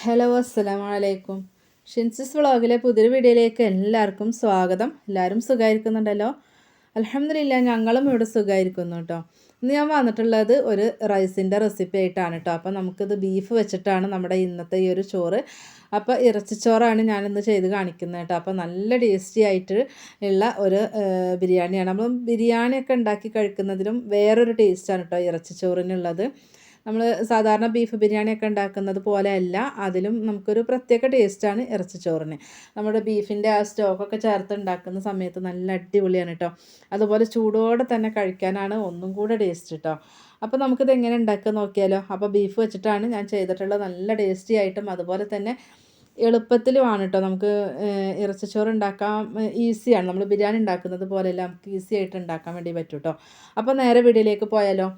Hello അസ്സലാമു അലൈക്കും. ഷിൻസിസ് വ്ളോഗിലെ പുതിയൊരു വീഡിയോയിലേക്ക് എല്ലാവർക്കും സ്വാഗതം. എല്ലാവരും സുഖമായിരിക്കുന്നുണ്ടല്ലോ? അൽഹംദുലില്ലാ, ഞങ്ങളും ഇവിടെ സുഖമായിരിക്കുന്നു കേട്ടോ. ഇന്ന് ഞാൻ വന്നിട്ടുള്ളത് ഒരു റൈസിൻ്റെ റെസിപ്പി ആയിട്ടാണ് കേട്ടോ. അപ്പോൾ നമുക്കിത് ബീഫ് വെച്ചിട്ടാണ് നമ്മുടെ ഇന്നത്തെ ഈ ഒരു ചോറ്. അപ്പോൾ ഇറച്ചിച്ചോറാണ് ഞാനിന്ന് ചെയ്ത് കാണിക്കുന്നത് കേട്ടോ. അപ്പോൾ നല്ല ടേസ്റ്റി ആയിട്ട് ഉള്ള ഒരു ബിരിയാണിയാണ്. നമ്മൾ ബിരിയാണിയൊക്കെ ഉണ്ടാക്കി കഴിക്കുന്നതിലും വേറൊരു ടേസ്റ്റാണ് കേട്ടോ ഇറച്ചിച്ചോറിനുള്ളത്. നമ്മൾ സാധാരണ ബീഫ് ബിരിയാണിയൊക്കെ ഉണ്ടാക്കുന്നത് പോലെയല്ല, അതിലും നമുക്കൊരു പ്രത്യേക ടേസ്റ്റാണ് ഇറച്ചിച്ചോറിന്. നമ്മുടെ ബീഫിൻ്റെ ആ സ്റ്റോക്കൊക്കെ ചേർത്ത് ഉണ്ടാക്കുന്ന സമയത്ത് നല്ല അടിപൊളിയാണ് കേട്ടോ. അതുപോലെ ചൂടോടെ തന്നെ കഴിക്കാനാണ് ഒന്നും കൂടെ ടേസ്റ്റ് കേട്ടോ. അപ്പോൾ നമുക്കിത് എങ്ങനെ ഉണ്ടാക്കുക നോക്കിയാലോ. അപ്പോൾ ബീഫ് വെച്ചിട്ടാണ് ഞാൻ ചെയ്തിട്ടുള്ളത്. നല്ല ടേസ്റ്റി ആയിട്ടും അതുപോലെ തന്നെ എളുപ്പത്തിലുമാണ് കേട്ടോ. നമുക്ക് ഇറച്ചിച്ചോറ് ഉണ്ടാക്കാൻ ഈസിയാണ്. നമ്മൾ ബിരിയാണി ഉണ്ടാക്കുന്നത് പോലെയല്ല, നമുക്ക് ഈസി ആയിട്ട് ഉണ്ടാക്കാൻ വേണ്ടി പറ്റും കേട്ടോ. അപ്പോൾ നേരെ വീഡിയോയിലേക്ക് പോയാലോ.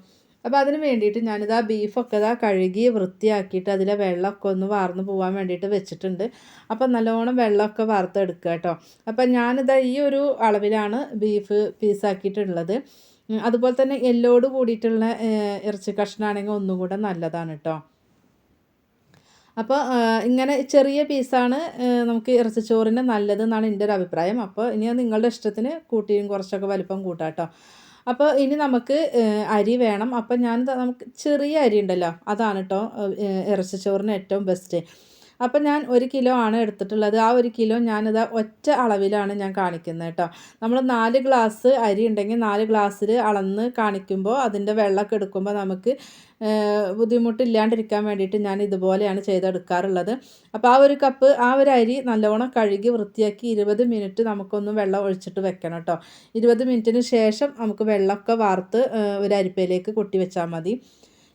അപ്പോൾ അതിന് വേണ്ടിയിട്ട് ഞാനിതാ ബീഫൊക്കെ കഴുകി വൃത്തിയാക്കിയിട്ട് അതിലെ വെള്ളമൊക്കെ ഒന്ന് വാർന്ന് പോകാൻ വേണ്ടിയിട്ട് വെച്ചിട്ടുണ്ട്. അപ്പോൾ നല്ലോണം വെള്ളമൊക്കെ വാർത്തെടുക്കുക കേട്ടോ. അപ്പോൾ ഞാനിതാ ഈ ഒരു അളവിലാണ് ബീഫ് പീസാക്കിയിട്ടുള്ളത്. അതുപോലെ തന്നെ എല്ലോട് കൂടിയിട്ടുള്ള ഇറച്ചി കഷ്ണമാണെങ്കിൽ ഒന്നും കൂടെ നല്ലതാണ് കേട്ടോ. അപ്പോൾ ഇങ്ങനെ ചെറിയ പീസാണ് നമുക്ക് ഇറച്ചിച്ചോറിന് നല്ലതെന്നാണ് എൻ്റെ ഒരു അഭിപ്രായം. അപ്പോൾ ഇനി നിങ്ങളുടെ ഇഷ്ടത്തിന് കൂട്ടിയും കുറച്ചൊക്കെ വലിപ്പം കൂട്ടാം കേട്ടോ. അപ്പോൾ ഇനി നമുക്ക് അരി വേണം. അപ്പോൾ നമുക്ക് ചെറിയ അരി ഉണ്ടല്ലോ, അതാണ് കേട്ടോ ഇറച്ചിച്ചോറിന് ഏറ്റവും ബെസ്റ്റ്. അപ്പം ഞാൻ 1 കിലോ ആണ് എടുത്തിട്ടുള്ളത്. ആ 1 കിലോ ഞാനിതാ ഒറ്റ അളവിലാണ് ഞാൻ കാണിക്കുന്നത് കേട്ടോ. നമ്മൾ 4 ഗ്ലാസ് അരി ഉണ്ടെങ്കിൽ 4 ഗ്ലാസ്സിൽ അളന്ന് കാണിക്കുമ്പോൾ അതിൻ്റെ വെള്ളമൊക്കെ എടുക്കുമ്പോൾ നമുക്ക് ബുദ്ധിമുട്ടില്ലാണ്ടിരിക്കാൻ വേണ്ടിയിട്ട് ഞാൻ ഇതുപോലെയാണ് ചെയ്തെടുക്കാറുള്ളത്. അപ്പോൾ ആ ഒരു കപ്പ് ആ ഒരു അരി നല്ലോണം കഴുകി വൃത്തിയാക്കി 20 മിനിറ്റ് നമുക്കൊന്ന് വെള്ളം ഒഴിച്ചിട്ട് വെക്കണം കേട്ടോ. 20 മിനിറ്റിന് ശേഷം നമുക്ക് വെള്ളമൊക്കെ വാർത്ത് ഒരു അരിപ്പയിലേക്ക് കൊട്ടി വെച്ചാൽ മതി.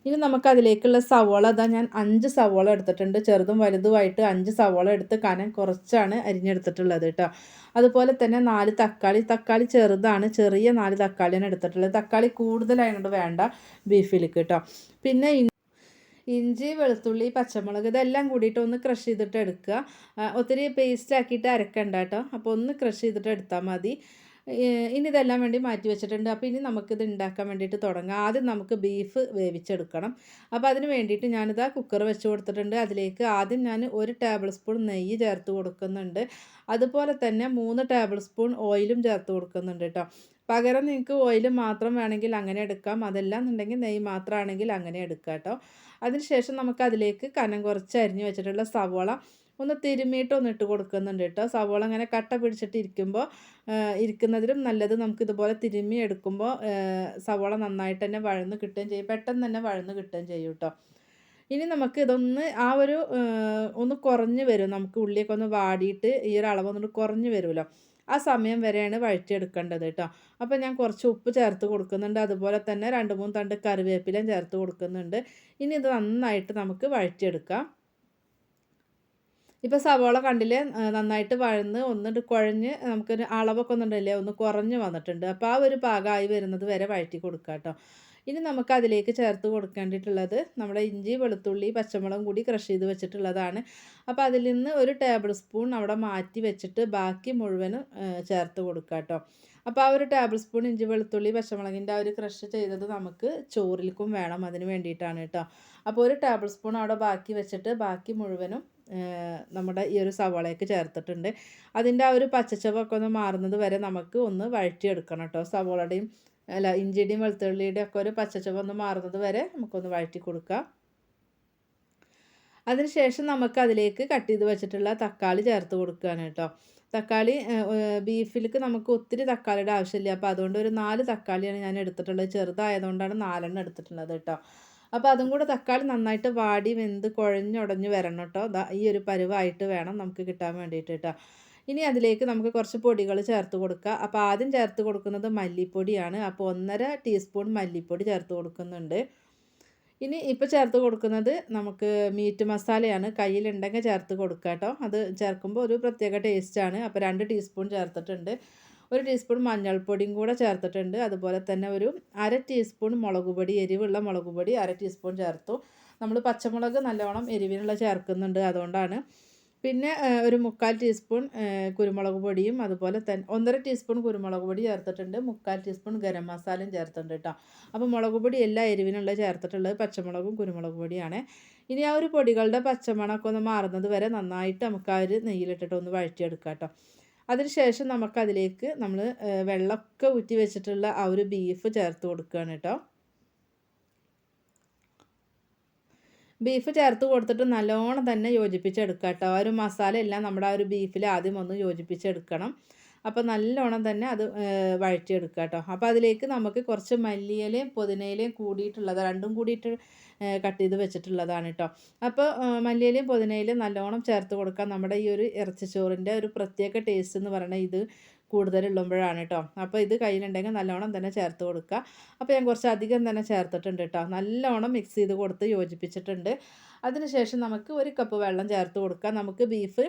ഇനി നമുക്കതിലേക്കുള്ള സവോള ഞാൻ 5 സവോള എടുത്തിട്ടുണ്ട്. ചെറുതും വലുതുമായിട്ട് 5 സവോള എടുത്ത് കനം കുറച്ചാണ് അരിഞ്ഞെടുത്തിട്ടുള്ളത് കേട്ടോ. അതുപോലെ തന്നെ 4 തക്കാളി ചെറുതാണ്, ചെറിയ 4 തക്കാളിയാണ് എടുത്തിട്ടുള്ളത്. തക്കാളി കൂടുതലായതുകൊണ്ട് വേണ്ട ബീഫിലേക്ക് കേട്ടോ. പിന്നെ ഇഞ്ചി, വെളുത്തുള്ളി, പച്ചമുളക് ഇതെല്ലാം കൂടിയിട്ട് ഒന്ന് ക്രഷ് ചെയ്തിട്ട് എടുക്കുക. ഒത്തിരി പേസ്റ്റ് ആക്കിയിട്ട് അരക്കണ്ട കേട്ടോ. അപ്പോൾ ഒന്ന് ക്രഷ് ചെയ്തിട്ട് എടുത്താൽ മതി. ഇനി ഇതെല്ലാം വേണ്ടി മാറ്റി വെച്ചിട്ടുണ്ട്. അപ്പോൾ ഇനി നമുക്കിത് ഉണ്ടാക്കാൻ വേണ്ടിയിട്ട് തുടങ്ങാം. ആദ്യം നമുക്ക് ബീഫ് വേവിച്ചെടുക്കണം. അപ്പോൾ അതിന് വേണ്ടിയിട്ട് ഞാനിതാ കുക്കർ വെച്ച് കൊടുത്തിട്ടുണ്ട്. അതിലേക്ക് ആദ്യം ഞാൻ 1 ടേബിൾ സ്പൂൺ നെയ്യ് ചേർത്ത് കൊടുക്കുന്നുണ്ട്. അതുപോലെ തന്നെ 3 ടേബിൾ സ്പൂൺ ഓയിലും ചേർത്ത് കൊടുക്കുന്നുണ്ട് കേട്ടോ. പകരം നിങ്ങൾക്ക് ഓയിൽ മാത്രം വേണമെങ്കിൽ അങ്ങനെ എടുക്കാം. അതല്ല എന്നുണ്ടെങ്കിൽ നെയ്യ് മാത്രമാണെങ്കിൽ അങ്ങനെ എടുക്കാം കേട്ടോ. അതിനുശേഷം നമുക്ക് അതിലേക്ക് കനം കുറച്ച് അരിഞ്ഞ് വെച്ചിട്ടുള്ള സവോള ഒന്ന് തിരുമ്മിയിട്ടൊന്ന് ഇട്ട് കൊടുക്കുന്നുണ്ട് കേട്ടോ. സവോള അങ്ങനെ കട്ട പിടിച്ചിട്ട് ഇരിക്കുന്നതിലും നല്ലത് നമുക്ക് ഇതുപോലെ തിരുമ്മി എടുക്കുമ്പോൾ സവോള നന്നായിട്ട് തന്നെ വഴന്ന് കിട്ടുകയും ചെയ്യും, പെട്ടെന്ന് തന്നെ വഴന്ന് കിട്ടുകയും ചെയ്യും കേട്ടോ. ഇനി നമുക്ക് ഇതൊന്ന് ഒന്ന് കുറഞ്ഞ് വരും. നമുക്ക് ഉള്ളിയൊക്കെ ഒന്ന് വാടിയിട്ട് ഈ ഒരു അളവൊന്നുകൂടി കുറഞ്ഞ് വരുമല്ലോ, ആ സമയം വരെയാണ് വഴറ്റിയെടുക്കേണ്ടത് കേട്ടോ. അപ്പോൾ ഞാൻ കുറച്ച് ഉപ്പ് ചേർത്ത് കൊടുക്കുന്നുണ്ട്. അതുപോലെ തന്നെ 2-3 തണ്ട് കറിവേപ്പിലയും ചേർത്ത് കൊടുക്കുന്നുണ്ട്. ഇനി ഇത് നന്നായിട്ട് നമുക്ക് വഴറ്റിയെടുക്കാം. ഇപ്പോൾ സവോള കണ്ടില്ലേ, നന്നായിട്ട് വഴന്ന് ഒന്നിട്ട് കുഴഞ്ഞ് നമുക്കൊരു അളവൊക്കെ ഒന്നുണ്ടല്ലേ ഒന്ന് കുറഞ്ഞ് വന്നിട്ടുണ്ട്. അപ്പോൾ ആ ഒരു പാകമായി വരുന്നത് വരെ വഴറ്റി കൊടുക്കുക കേട്ടോ. ഇനി നമുക്ക് അതിലേക്ക് ചേർത്ത് കൊടുക്കേണ്ടിയിട്ടുള്ളത് നമ്മുടെ ഇഞ്ചി, വെളുത്തുള്ളി, പച്ചമുളകും കൂടി ക്രഷ് ചെയ്ത് വെച്ചിട്ടുള്ളതാണ്. അപ്പോൾ അതിൽ നിന്ന് 1 ടേബിൾ സ്പൂൺ അവിടെ മാറ്റി വെച്ചിട്ട് ബാക്കി മുഴുവനും ചേർത്ത് കൊടുക്കുക കേട്ടോ. അപ്പോൾ ആ 1 ടേബിൾ സ്പൂൺ ഇഞ്ചി, വെളുത്തുള്ളി, പച്ചമുളകിൻ്റെ ആ ഒരു ക്രഷ് ചെയ്തത് നമുക്ക് ചോറിലേക്കും വേണം, അതിന് വേണ്ടിയിട്ടാണ് കേട്ടോ. അപ്പോൾ 1 ടേബിൾ സ്പൂൺ അവിടെ ബാക്കി വെച്ചിട്ട് ബാക്കി മുഴുവനും നമ്മുടെ ഈ ഒരു സവാളയ്ക്ക് ചേർത്തിട്ടുണ്ട്. അതിൻ്റെ ആ ഒരു പച്ചച്ചവൊക്കെ ഒന്ന് മാറുന്നത് വരെ നമുക്ക് ഒന്ന് വഴറ്റിയെടുക്കണം കേട്ടോ. സവാളയുടെയും ഇഞ്ചിയുടെയും വെളുത്തുള്ളിയുടെയും ഒക്കെ ഒരു പച്ചച്ചവ ഒന്ന് മാറുന്നത് വരെ നമുക്കൊന്ന് വഴറ്റി കൊടുക്കാം. അതിനുശേഷം നമുക്ക് അതിലേക്ക് കട്ട് ചെയ്ത് വെച്ചിട്ടുള്ള തക്കാളി ചേർത്ത് കൊടുക്കുകയാണ് കേട്ടോ. തക്കാളി ബീഫിലേക്ക് നമുക്ക് ഒത്തിരി തക്കാളിയുടെ ആവശ്യമില്ല. അപ്പോൾ അതുകൊണ്ട് ഒരു 4 തക്കാളിയാണ് ഞാൻ എടുത്തിട്ടുള്ളത്. ചെറുതായതുകൊണ്ടാണ് 4 എണ്ണം എടുത്തിട്ടുള്ളത് കേട്ടോ. അപ്പോൾ അതും കൂടെ തക്കാളി നന്നായിട്ട് വാടി വെന്ത് കുഴഞ്ഞുടഞ്ഞ് വരണം കേട്ടോ. ഈ ഒരു പരുവായിട്ട് വേണം നമുക്ക് കിട്ടാൻ വേണ്ടിയിട്ട് കേട്ടോ. ഇനി അതിലേക്ക് നമുക്ക് കുറച്ച് പൊടികൾ ചേർത്ത് കൊടുക്കുക. അപ്പോൾ ആദ്യം ചേർത്ത് കൊടുക്കുന്നത് മല്ലിപ്പൊടിയാണ്. അപ്പോൾ 1.5 ടീസ്പൂൺ മല്ലിപ്പൊടി ചേർത്ത് കൊടുക്കുന്നുണ്ട്. ഇനി ഇപ്പോൾ ചേർത്ത് കൊടുക്കുന്നത് നമുക്ക് മീറ്റ് മസാലയാണ്. കയ്യിലുണ്ടെങ്കിൽ ചേർത്ത് കൊടുക്കുക കേട്ടോ. അത് ചേർക്കുമ്പോൾ ഒരു പ്രത്യേക ടേസ്റ്റാണ്. അപ്പോൾ 2 ടീസ്പൂൺ ചേർത്തിട്ടുണ്ട്. 1 ടീസ്പൂൺ മഞ്ഞൾപ്പൊടിയും കൂടെ ചേർത്തിട്ടുണ്ട്. അതുപോലെ തന്നെ ഒരു 1/2 ടീസ്പൂൺ മുളക് പൊടി, എരിവുള്ള മുളക് പൊടി 1/2 ടീസ്പൂൺ ചേർത്തു. നമ്മൾ പച്ചമുളക് നല്ലോണം എരിവിനുള്ള ചേർക്കുന്നുണ്ട്, അതുകൊണ്ടാണ്. പിന്നെ ഒരു 3/4 ടീസ്പൂൺ കുരുമുളക് പൊടിയും അതുപോലെ തന്നെ 1.5 ടീസ്പൂൺ കുരുമുളക് പൊടി ചേർത്തിട്ടുണ്ട്. 3/4 ടീസ്പൂൺ ഗരം മസാലയും ചേർത്തിട്ടുണ്ട് കേട്ടോ. അപ്പോൾ മുളക് പൊടി എല്ലാ എരിവിനുള്ള ചേർത്തിട്ടുള്ളത് പച്ചമുളകും കുരുമുളക് പൊടിയാണ്. ഇനി ആ ഒരു പൊടികളുടെ പച്ചമണമൊക്കെ ഒന്ന് മാറുന്നത് വരെ നന്നായിട്ട് നമുക്ക് ആ ഒരു നെയ്യിലിട്ടിട്ട് ഒന്ന് വഴറ്റിയെടുക്കാം കേട്ടോ. അതിനുശേഷം നമുക്കതിലേക്ക് നമ്മൾ വെള്ളമൊക്കെ ഊറ്റി വെച്ചിട്ടുള്ള ആ ഒരു ബീഫ് ചേർത്ത് കൊടുക്കുകയാണ് കേട്ടോ. ബീഫ് ചേർത്ത് കൊടുത്തിട്ട് നല്ലോണം തന്നെ യോജിപ്പിച്ചെടുക്കുക കേട്ടോ. ആ ഒരു മസാല എല്ലാം നമ്മുടെ ആ ഒരു ബീഫിൽ ആദ്യം ഒന്ന് യോജിപ്പിച്ചെടുക്കണം. അപ്പോൾ നല്ലോണം തന്നെ അത് വഴറ്റിയെടുക്കുക കേട്ടോ. അപ്പോൾ അതിലേക്ക് നമുക്ക് കുറച്ച് മല്ലിയിലയും പുതിനയിലയും കൂടിയിട്ടുള്ളത്, രണ്ടും കൂടിയിട്ട് കട്ട് ചെയ്ത് വെച്ചിട്ടുള്ളതാണ് കേട്ടോ. അപ്പോൾ മല്ലിയിലയും പുതിനയിലയും നല്ലോണം ചേർത്ത് കൊടുക്കാം. നമ്മുടെ ഈ ഒരു ഇറച്ചിച്ചോറിൻ്റെ ഒരു പ്രത്യേക ടേസ്റ്റ് എന്ന് പറയുന്നത് ഇത് കൂടുതലുള്ളുമ്പോഴാണ് കേട്ടോ. അപ്പോൾ ഇത് കയ്യിലുണ്ടെങ്കിൽ നല്ലോണം തന്നെ ചേർത്ത് കൊടുക്കുക. അപ്പോൾ ഞാൻ കുറച്ച് അധികം തന്നെ ചേർത്തിട്ടുണ്ട് കേട്ടോ. നല്ലോണം മിക്സ് ചെയ്ത് കൊടുത്ത് യോജിപ്പിച്ചിട്ടുണ്ട്. അതിനുശേഷം നമുക്ക് 1 കപ്പ് വെള്ളം ചേർത്ത് കൊടുക്കാം. നമുക്ക് ബീഫ്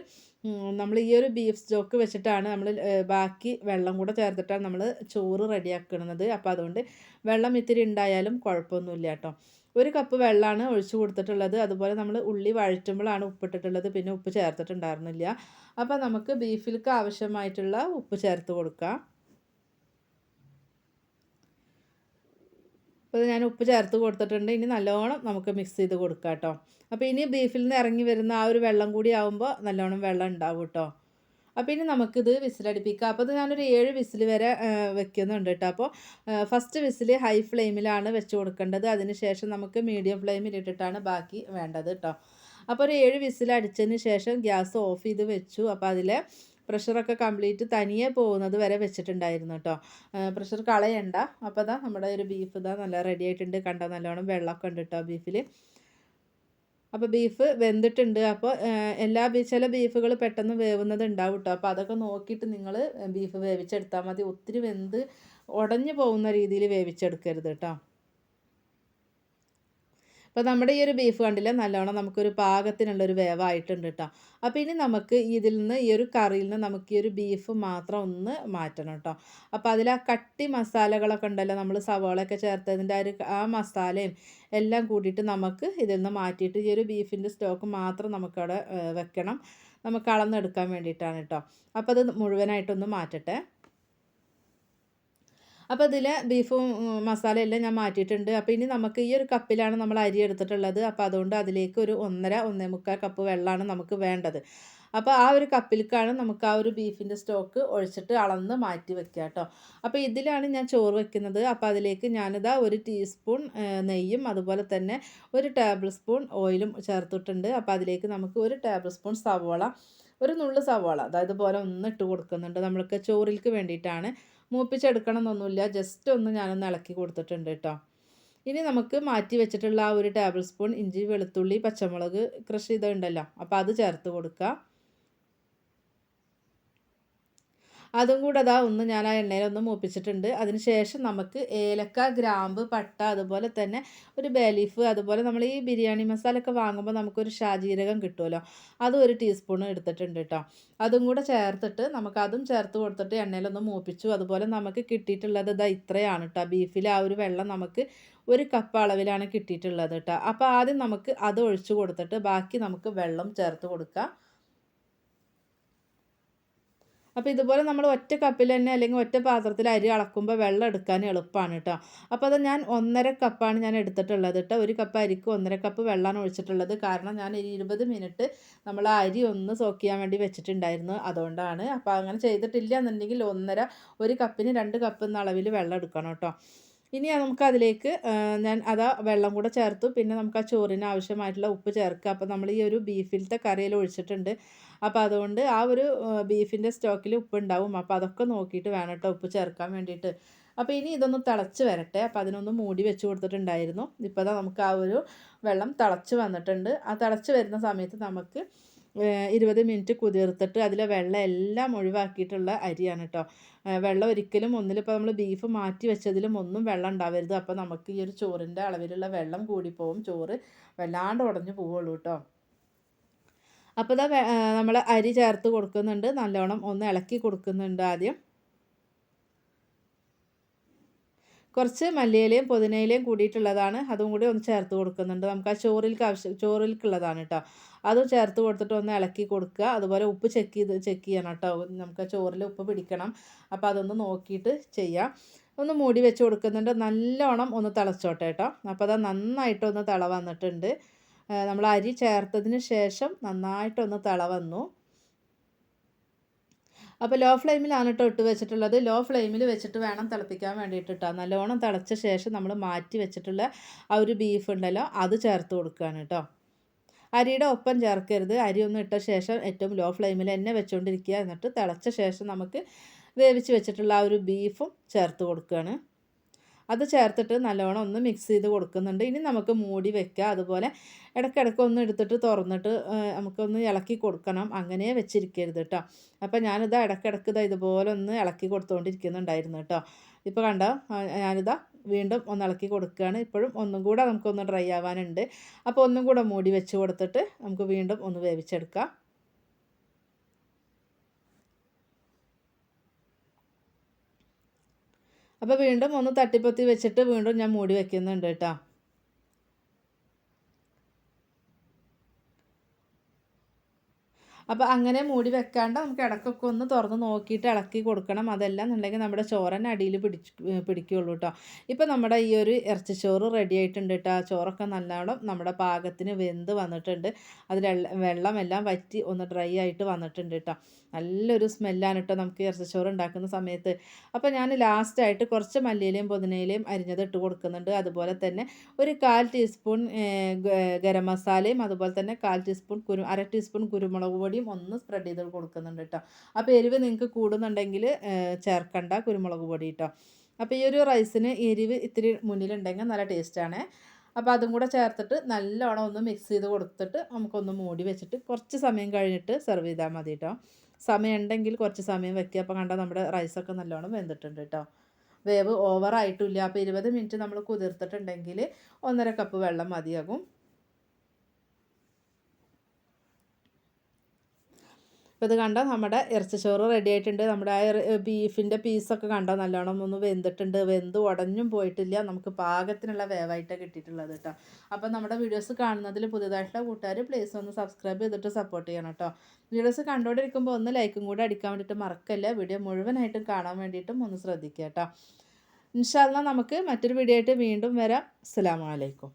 നമ്മൾ ഈ ഒരു ബീഫ് സ്റ്റോക്ക് വെച്ചിട്ടാണ് നമ്മൾ ബാക്കി വെള്ളം കൂടെ ചേർത്തിട്ടാണ് നമ്മൾ ചോറ് റെഡിയാക്കുന്നത്. അപ്പോൾ അതുകൊണ്ട് വെള്ളം ഇത്തിരി ഉണ്ടായാലും കുഴപ്പമൊന്നുമില്ല കേട്ടോ. 1 കപ്പ് വെള്ളമാണ് ഒഴിച്ചു കൊടുത്തിട്ടുള്ളത്. അതുപോലെ നമ്മൾ ഉള്ളി വഴറ്റുമ്പോഴാണ് ഉപ്പിട്ടിട്ടുള്ളത്, പിന്നെ ഉപ്പ് ചേർത്തിട്ടുണ്ടായിരുന്നില്ല. അപ്പോൾ നമുക്ക് ബീഫിലേക്ക് ആവശ്യമായിട്ടുള്ള ഉപ്പ് ചേർത്ത് കൊടുക്കാം. അപ്പോൾ ഞാൻ ഉപ്പ് ചേർത്ത് കൊടുത്തിട്ടുണ്ട്. ഇനി നല്ലോണം നമുക്ക് മിക്സ് ചെയ്ത് കൊടുക്കാം കേട്ടോ. അപ്പോൾ ഇനി ബീഫിൽ നിന്ന് ഇറങ്ങി വരുന്ന ആ ഒരു വെള്ളം കൂടി ആകുമ്പോൾ നല്ലോണം വെള്ളം ഉണ്ടാവും കേട്ടോ. അപ്പോൾ ഇനി നമുക്കിത് വിസിലടിപ്പിക്കാം. അപ്പോൾ ഇത് ഞാനൊരു 7 വിസിൽ വരെ വെക്കുന്നുണ്ട് കേട്ടോ. അപ്പോൾ ഫസ്റ്റ് വിസിൽ ഹൈ ഫ്ലെയിമിലാണ് വെച്ച് കൊടുക്കേണ്ടത്. അതിന് ശേഷം നമുക്ക് മീഡിയം ഫ്ലെയിമിൽ ഇട്ടിട്ടാണ് ബാക്കി വേണ്ടത് കേട്ടോ. അപ്പോൾ ഒരു 7 വിസിൽ അടിച്ചതിന് ശേഷം ഗ്യാസ് ഓഫ് ചെയ്ത് വെച്ചു. അപ്പോൾ അതിലെ പ്രഷറൊക്കെ കംപ്ലീറ്റ് തനിയെ പോകുന്നത് വരെ വെച്ചിട്ടുണ്ടായിരുന്നു കേട്ടോ. പ്രഷർ കളയണ്ട. അപ്പോൾ ഇതാ നമ്മുടെ ഒരു ബീഫ് ഇതാ നല്ല റെഡി ആയിട്ടുണ്ട്. കണ്ടോ, നല്ലോണം വെള്ളമൊക്കെ ഉണ്ട് കേട്ടോ ബീഫിൽ. അപ്പോൾ ബീഫ് വെന്തിട്ടുണ്ട്. അപ്പോൾ ചില ബീഫുകൾ പെട്ടെന്ന് വേവുന്നത് ഉണ്ടാവും കേട്ടോ. അപ്പോൾ അതൊക്കെ നോക്കിയിട്ട് നിങ്ങൾ ബീഫ് വേവിച്ചെടുത്താൽ മതി. ഒത്തിരി വെന്ത് ഉടഞ്ഞു പോകുന്ന രീതിയിൽ വേവിച്ചെടുക്കരുത് കേട്ടോ. അപ്പോൾ നമ്മുടെ ഈ ഒരു ബീഫ് കണ്ടില്ല, നല്ലോണം നമുക്കൊരു പാകത്തിനുള്ളൊരു വേവായിട്ടുണ്ട് കേട്ടോ. അപ്പോൾ ഇനി നമുക്ക് ഇതിൽ നിന്ന് ഈ ഒരു കറിയിൽ നിന്ന് നമുക്ക് ഈ ഒരു ബീഫ് മാത്രം ഒന്ന് മാറ്റണം കേട്ടോ. അപ്പോൾ അതിൽ ആ കട്ടി മസാലകളൊക്കെ ഉണ്ടല്ലോ, നമ്മൾ സവാളയൊക്കെ ചേർത്തതിൻ്റെ ആ മസാലയും എല്ലാം കൂടിയിട്ട് നമുക്ക് ഇതിൽ നിന്ന് മാറ്റിയിട്ട് ഈ ഒരു ബീഫിൻ്റെ സ്റ്റോക്ക് മാത്രം നമുക്കവിടെ വെക്കണം. നമുക്ക് അളന്നെടുക്കാൻ വേണ്ടിയിട്ടാണ് കേട്ടോ. അപ്പോൾ അത് മുഴുവനായിട്ടൊന്ന് മാറ്റട്ടെ. അപ്പോൾ ഇതിൽ ബീഫും മസാലയെല്ലാം ഞാൻ മാറ്റിയിട്ടുണ്ട്. അപ്പോൾ ഇനി നമുക്ക് ഈ ഒരു കപ്പിലാണ് നമ്മൾ അരി എടുത്തിട്ടുള്ളത്. അപ്പോൾ അതുകൊണ്ട് അതിലേക്ക് ഒരു 1.5 കപ്പ് വെള്ളമാണ് നമുക്ക് വേണ്ടത്. അപ്പോൾ ആ ഒരു കപ്പിലേക്കാണ് നമുക്ക് ആ ഒരു ബീഫിൻ്റെ സ്റ്റോക്ക് ഒഴിച്ചിട്ട് അളന്ന് മാറ്റി വെക്കുക കേട്ടോ. അപ്പോൾ ഇതിലാണ് ഞാൻ ചോറ് വെക്കുന്നത്. അപ്പോൾ അതിലേക്ക് ഞാനിതാ 1 ടീസ്പൂൺ നെയ്യും അതുപോലെ തന്നെ 1 ടേബിൾ സ്പൂൺ ഓയിലും ചേർത്തിട്ടുണ്ട്. അപ്പോൾ അതിലേക്ക് നമുക്ക് 1 ടേബിൾ സ്പൂൺ സവോള, ഒരു നുള്ളു സവാള അതായത് പോലെ ഒന്ന് ഇട്ട് കൊടുക്കുന്നുണ്ട്. നമ്മൾക്ക് ചോറിലേക്ക് വേണ്ടിയിട്ടാണ്, മൂപ്പിച്ചെടുക്കണം എന്നൊന്നുമില്ല, ജസ്റ്റ് ഒന്ന് ഞാനൊന്ന് ഇളക്കി കൊടുത്തിട്ടുണ്ട് കേട്ടോ. ഇനി നമുക്ക് മാറ്റി വെച്ചിട്ടുള്ള ആ 1 ടേബിൾ സ്പൂൺ ഇഞ്ചി വെളുത്തുള്ളി പച്ചമുളക് ക്രഷ് ചെയ്തുണ്ടല്ലോ, അപ്പോൾ അത് ചേർത്ത് കൊടുക്കുക. അതും കൂടെ അതാ ഒന്ന് ഞാൻ ആ എണ്ണയിലൊന്ന് മൂപ്പിച്ചിട്ടുണ്ട്. അതിന് ശേഷം നമുക്ക് ഏലക്ക, ഗ്രാമ്പ്, പട്ട, അതുപോലെ തന്നെ ഒരു ബേ ലീഫ്, അതുപോലെ നമ്മൾ ഈ ബിരിയാണി മസാലയൊക്കെ വാങ്ങുമ്പോൾ നമുക്കൊരു ഷാജീരകം കിട്ടുമല്ലോ, അതും 1 ടീസ്പൂൺ എടുത്തിട്ടുണ്ട് കേട്ടോ. അതും കൂടെ ചേർത്തിട്ട് അതും ചേർത്ത് കൊടുത്തിട്ട് എണ്ണയിലൊന്ന് മൂപ്പിച്ചു. അതുപോലെ നമുക്ക് കിട്ടിയിട്ടുള്ളത് ഇതാ ഇത്രയാണ് കേട്ടോ. ബീഫിൽ ആ ഒരു വെള്ളം നമുക്ക് 1 കപ്പ് അളവിലാണ് കിട്ടിയിട്ടുള്ളത് കേട്ടോ. അപ്പോൾ ആദ്യം നമുക്ക് അത് ഒഴിച്ചു കൊടുത്തിട്ട് ബാക്കി നമുക്ക് വെള്ളം ചേർത്ത് കൊടുക്കാം. അപ്പോൾ ഇതുപോലെ നമ്മൾ ഒറ്റ കപ്പിൽ തന്നെ അല്ലെങ്കിൽ ഒറ്റ പാത്രത്തിൽ അരി അളക്കുമ്പോൾ വെള്ളം എടുക്കാൻ എളുപ്പമാണ് കേട്ടോ. അപ്പോൾ അത് ഞാൻ 1.5 കപ്പാണ് ഞാൻ എടുത്തിട്ടുള്ളത് കേട്ടോ. 1 കപ്പ് അരിക്ക് 1.5 കപ്പ് വെള്ളമാണ് ഒഴിച്ചിട്ടുള്ളത്. കാരണം ഞാൻ 20 മിനിറ്റ് നമ്മൾ ആ അരി ഒന്ന് സോക്ക് ചെയ്യാൻ വേണ്ടി വെച്ചിട്ടുണ്ടായിരുന്നു, അതുകൊണ്ടാണ്. അപ്പോൾ അങ്ങനെ ചെയ്തിട്ടില്ല എന്നുണ്ടെങ്കിൽ 1 കപ്പിന് 2 കപ്പ് എന്ന അളവിൽ വെള്ളം എടുക്കണം കേട്ടോ. ഇനി നമുക്കതിലേക്ക് ഞാൻ വെള്ളം കൂടെ ചേർത്തു. പിന്നെ നമുക്ക് ആ ചോറിന് ആവശ്യമായിട്ടുള്ള ഉപ്പ് ചേർക്കുക. അപ്പോൾ നമ്മൾ ഈ ഒരു ബീഫിലത്തെ കറിയിൽ ഒഴിച്ചിട്ടുണ്ട്. അപ്പോൾ അതുകൊണ്ട് ആ ഒരു ബീഫിൻ്റെ സ്റ്റോക്കിൽ ഉപ്പുണ്ടാവും. അപ്പോൾ അതൊക്കെ നോക്കിയിട്ട് വേണം കേട്ടോ ഉപ്പ് ചേർക്കാൻ വേണ്ടിയിട്ട്. അപ്പോൾ ഇനി ഇതൊന്ന് തിളച്ച് വരട്ടെ. അപ്പോൾ അതിനൊന്ന് മൂടി വെച്ച് കൊടുത്തിട്ടുണ്ടായിരുന്നു. ഇപ്പോൾ നമുക്ക് ആ ഒരു വെള്ളം തിളച്ച് വന്നിട്ടുണ്ട്. ആ തിളച്ച് വരുന്ന സമയത്ത് നമുക്ക് 20 മിനിറ്റ് കുതിർത്തിട്ട് അതിലെ വെള്ളം എല്ലാം ഒഴിവാക്കിയിട്ടുള്ള അരിയാണ് കേട്ടോ. വെള്ളം ഒരിക്കലും ഒന്നിലിപ്പോൾ നമ്മൾ ബീഫ് മാറ്റി വെച്ചതിലും ഒന്നും വെള്ളം ഉണ്ടാവരുത്. അപ്പോൾ നമുക്ക് ഈ ഒരു ചോറിൻ്റെ അളവിലുള്ള വെള്ളം കൂടിപ്പോവും, ചോറ് വല്ലാണ്ട് ഉടഞ്ഞു പോവുള്ളൂ കേട്ടോ. അപ്പോൾ നമ്മൾ അരി ചേർത്ത് കൊടുക്കുന്നുണ്ട്, നല്ലോണം ഒന്ന് ഇളക്കി കൊടുക്കുന്നുണ്ട്. ആദ്യം കുറച്ച് മല്ലിയിലയും പുതിനയിലയും കൂടിയിട്ടുള്ളതാണ്, അതും കൂടി ഒന്ന് ചേർത്ത് കൊടുക്കുന്നുണ്ട്. നമുക്ക് ആ ചോറിലേക്കുള്ളതാണ് കേട്ടോ. അതും ചേർത്ത് കൊടുത്തിട്ട് ഒന്ന് ഇളക്കി കൊടുക്കുക. അതുപോലെ ഉപ്പ് ചെക്ക് ചെയ്യണം കേട്ടോ. നമുക്ക് ആ ചോറിൽ ഉപ്പ് പിടിക്കണം. അപ്പോൾ അതൊന്ന് നോക്കിയിട്ട് ചെയ്യാം. ഒന്ന് മൂടി വെച്ച് കൊടുക്കുന്നുണ്ട്. നല്ലോണം ഒന്ന് തിളച്ചോട്ടെ കേട്ടോ. അപ്പോൾ അത് നന്നായിട്ടൊന്ന് തിള വന്നിട്ടുണ്ട്. നമ്മൾ അരി ചേർത്തതിന് ശേഷം നന്നായിട്ടൊന്ന് തിള വന്നു. അപ്പോൾ ലോ ഫ്ലെയിമിലാണ് ഇട്ട് വെച്ചിട്ടുള്ളത്. ലോ ഫ്ലെയിമിൽ വെച്ചിട്ട് വേണം തിളപ്പിക്കാൻ വേണ്ടിയിട്ട് കേട്ടോ. നല്ലോണം തിളച്ച ശേഷം നമ്മൾ മാറ്റി വെച്ചിട്ടുള്ള ആ ഒരു ബീഫ് ഉണ്ടല്ലോ അത് ചേർത്ത് കൊടുക്കുകയാണ് കേട്ടോ. അരിയുടെ ഒപ്പം ചേർക്കരുത്. അരി ഒന്ന് ഇട്ട ശേഷം ഏറ്റവും ലോ ഫ്ലെയിമിൽ തന്നെ വെച്ചുകൊണ്ടിരിക്കുക. എന്നിട്ട് തിളച്ച ശേഷം നമുക്ക് വേവിച്ച് വെച്ചിട്ടുള്ള ആ ഒരു ബീഫും ചേർത്ത് കൊടുക്കുകയാണ്. അത് ചേർത്തിട്ട് നല്ലോണം ഒന്ന് മിക്സ് ചെയ്ത് കൊടുക്കുന്നുണ്ട്. ഇനി നമുക്ക് മൂടി വെക്കുക. അതുപോലെ ഇടയ്ക്കിടയ്ക്ക് ഒന്ന് എടുത്തിട്ട് തുറന്നിട്ട് നമുക്കൊന്ന് ഇളക്കി കൊടുക്കണം. അങ്ങനെ വെച്ചിരിക്കരുത് കേട്ടോ. അപ്പോൾ ഞാനിതാ ഇടയ്ക്കിടയ്ക്ക് ഇതുപോലെ ഒന്ന് ഇളക്കി കൊടുത്തുകൊണ്ടിരിക്കുന്നുണ്ടായിരുന്നു കേട്ടോ. ഇപ്പോൾ കണ്ടോ, ഞാനിതാ വീണ്ടും ഒന്ന് ഇളക്കി കൊടുക്കുകയാണ്. ഇപ്പോഴും ഒന്നും കൂടെ നമുക്കൊന്ന് ഡ്രൈ ആവാനുണ്ട്. അപ്പോൾ ഒന്നും കൂടെ മൂടി വെച്ച് കൊടുത്തിട്ട് നമുക്ക് വീണ്ടും ഒന്ന് വേവിച്ചെടുക്കാം. അപ്പോൾ വീണ്ടും ഒന്ന് തട്ടിപ്പൊത്തി വെച്ചിട്ട് വീണ്ടും ഞാൻ മൂടി വെക്കുന്നുണ്ട് കേട്ടോ. അപ്പോൾ അങ്ങനെ മൂടി വെക്കാണ്ട് നമുക്ക് ഇടയ്ക്കൊക്കെ ഒന്ന് തുറന്ന് നോക്കിയിട്ട് ഇളക്കി കൊടുക്കണം. അതെല്ലാം എന്നുണ്ടെങ്കിൽ നമ്മുടെ ചോറിന് അടിയിൽ പിടിക്കുകയുള്ളൂ കേട്ടോ. ഇപ്പോൾ നമ്മുടെ ഈ ഒരു ഇറച്ചിച്ചോറ് റെഡി ആയിട്ടുണ്ട് കേട്ടോ. ചോറൊക്കെ നല്ലോണം നമ്മുടെ പാകത്തിന് വെന്ത് വന്നിട്ടുണ്ട്. അതിൽ വെള്ളമെല്ലാം വറ്റി ഒന്ന് ഡ്രൈ ആയിട്ട് വന്നിട്ടുണ്ട് കേട്ടോ. നല്ലൊരു സ്മെല്ലാണ് കേട്ടോ നമുക്ക് ഇറച്ചിച്ചോറ് ഉണ്ടാക്കുന്ന സമയത്ത്. അപ്പോൾ ഞാൻ ലാസ്റ്റായിട്ട് കുറച്ച് മല്ലിയിലയും പുതിനയിലയും അരിഞ്ഞത് ഇട്ട് കൊടുക്കുന്നുണ്ട്. അതുപോലെ തന്നെ ഒരു 1/4 ടീസ്പൂൺ ഗരം മസാലയും അതുപോലെ തന്നെ 1/4 ടീസ്പൂൺ അര ടീസ്പൂൺ കുരുമുളക് പൊടിയും ഒന്ന് സ്പ്രെഡ് ചെയ്ത് കൊടുക്കുന്നുണ്ട് കേട്ടോ. അപ്പോൾ എരിവ് നിങ്ങൾക്ക് കൂടുന്നുണ്ടെങ്കിൽ ചേർക്കണ്ട കുരുമുളക് പൊടി കേട്ടോ. അപ്പോൾ ഈ ഒരു റൈസിന് എരിവ് ഇത്തിരി മുന്നിലുണ്ടെങ്കിൽ നല്ല ടേസ്റ്റാണ്. അപ്പോൾ അതും കൂടെ ചേർത്തിട്ട് നല്ലോണം ഒന്ന് മിക്സ് ചെയ്ത് കൊടുത്തിട്ട് നമുക്കൊന്ന് മൂടി വെച്ചിട്ട് കുറച്ച് സമയം കഴിഞ്ഞിട്ട് സെർവ് ചെയ്താൽ മതി കേട്ടോ. സമയം ഉണ്ടെങ്കിൽ കുറച്ച് സമയം വെക്കുക. അപ്പോൾ കണ്ടാൽ നമ്മുടെ റൈസൊക്കെ നല്ലോണം വെന്തിട്ടുണ്ട് കേട്ടോ. വേവ് ഓവറായിട്ടില്ല. അപ്പോൾ 20 മിനിറ്റ് നമ്മൾ കുതിർത്തിട്ടുണ്ടെങ്കിൽ 1.5 കപ്പ് വെള്ളം മതിയാകും. അപ്പോൾ ഇത് കണ്ടോ നമ്മുടെ ഇറച്ചിച്ചോറ് റെഡി ആയിട്ടുണ്ട്. നമ്മുടെ ആ ബീഫിൻ്റെ പീസൊക്കെ കണ്ടോ നല്ലോണം ഒന്ന് വെന്തിട്ടുണ്ട്. വെന്ത് ഉടഞ്ഞും പോയിട്ടില്ല. നമുക്ക് പാകത്തിനുള്ള വേവായിട്ടാണ് കിട്ടിയിട്ടുള്ളത് കേട്ടോ. അപ്പോൾ നമ്മുടെ വീഡിയോസ് കാണുന്നതിൽ പുതിയതായിട്ടുള്ള കൂട്ടുകാർ പ്ലീസ് ഒന്ന് സബ്സ്ക്രൈബ് ചെയ്തിട്ട് സപ്പോർട്ട് ചെയ്യണം കേട്ടോ. വീഡിയോസ് കണ്ടുകൊണ്ടിരിക്കുമ്പോൾ ഒന്ന് ലൈക്കും കൂടെ അടിക്കാൻ വേണ്ടിയിട്ട് മറക്കല്ല. വീഡിയോ മുഴുവനായിട്ടും കാണാൻ വേണ്ടിയിട്ടും ഒന്ന് ശ്രദ്ധിക്കുക കേട്ടോ. ഇൻഷാ അല്ലാഹ് നമുക്ക് മറ്റൊരു വീഡിയോ ആയിട്ട് വീണ്ടും വരാം. അസ്സലാമു അലൈക്കും.